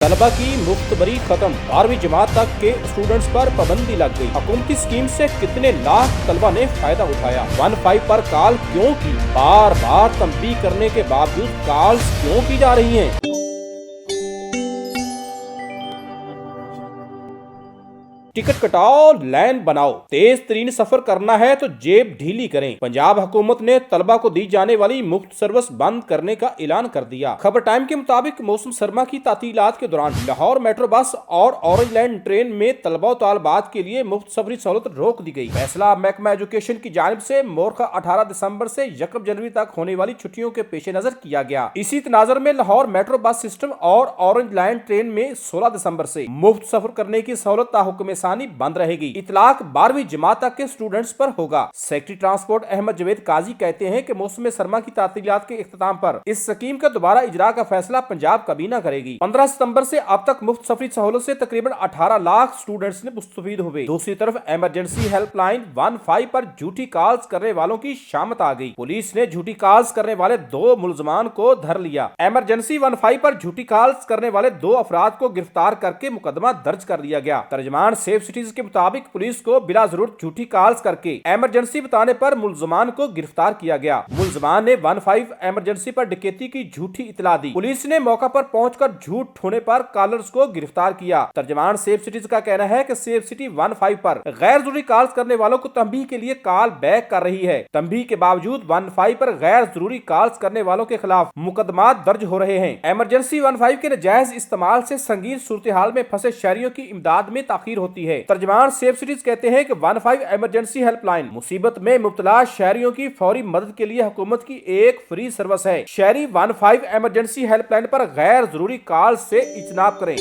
तलबा की मुफ्त बरी खत्म, 12वीं जमात तक के स्टूडेंट्स पर पाबंदी लग गई। हुकूमती स्कीम से कितने लाख तलबा ने फायदा उठाया। 15 पर कॉल क्यों की, बार बार तंबीह करने के बावजूद कॉल्स क्यों की जा रही हैं। टिकट कटाओ, लाइन बनाओ, तेज तरीन सफर करना है तो जेब ढीली करें। पंजाब हुकूमत ने तलबा को दी जाने वाली मुफ्त सर्विस बंद करने का ऐलान कर दिया। खबर टाइम के मुताबिक मौसम सरमा की तातीलात के दौरान लाहौर मेट्रो बस और ऑरेंज लाइन ट्रेन में तलबा तालबात के लिए मुफ्त सफरी सहूलत रोक दी गई। फैसला महकमा एजुकेशन की जानिब से मोरखा 18 दिसंबर से 1 जनवरी तक होने वाली छुट्टियों के पेश नजर किया गया। इसी तनाजर में लाहौर मेट्रो बस सिस्टम और ऑरेंज लाइन ट्रेन में 16 दिसंबर से मुफ्त सफर करने की सहूलत ताहुक्म बंद रहेगी। इतलाक 12वीं जमात तक के स्टूडेंट्स पर होगा। सेक्रेटरी ट्रांसपोर्ट अहमद जवेद काजी कहते हैं कि मौसम सरमा की तातीलात के इख्तिताम पर इस स्कीम का दोबारा इजरा का फैसला पंजाब काबीना करेगी। 15 सितंबर से अब तक मुफ्त सफरी सहूलत से तकरीबन 18 लाख स्टूडेंट्स ने मुस्तफीद हुए। दूसरी तरफ इमरजेंसी हेल्पलाइन 15 पर झूठी कॉल्स करने वालों की शामत आ गई। पुलिस ने झूठी कॉल्स करने वाले 2 मुलजमान को धर लिया। इमरजेंसी 15 पर झूठी कॉल्स करने वाले 2 अफराद को गिरफ्तार करके मुकदमा दर्ज कर लिया गया। तर्जमान सेफ सिटीज के मुताबिक पुलिस को बिला जरूरत झूठी कॉल्स करके इमरजेंसी बताने पर मुलजमान को गिरफ्तार किया गया। मुलजमान ने 15 इमरजेंसी पर डकैती की झूठी इतला दी। पुलिस ने मौका पर पहुंचकर झूठ होने पर कॉलर्स को गिरफ्तार किया। तर्जमान सेफ सिटीज का कहना है कि सेफ सिटी 15 पर गैर जरूरी कॉल्स करने वालों को तंबीह के लिए कॉल बैक कर रही है। तंबीह के बावजूद 15 पर गैर जरूरी कॉल्स करने वालों के खिलाफ मुकदमा दर्ज हो रहे हैं। इमरजेंसी 15 के नाजायज इस्तेमाल से संगीन सूरत हाल में फंसे शहरियों की इमदाद में ताखीर होती है। तर्जमान सेफ सिटीज कहते हैं कि 15 इमरजेंसी हेल्पलाइन मुसीबत में मुब्तला शहरियों की फौरी मदद के लिए हुकूमत की एक फ्री सर्विस है। शहरी 15 इमरजेंसी हेल्पलाइन पर गैर जरूरी कॉल से इज्तनाब करें।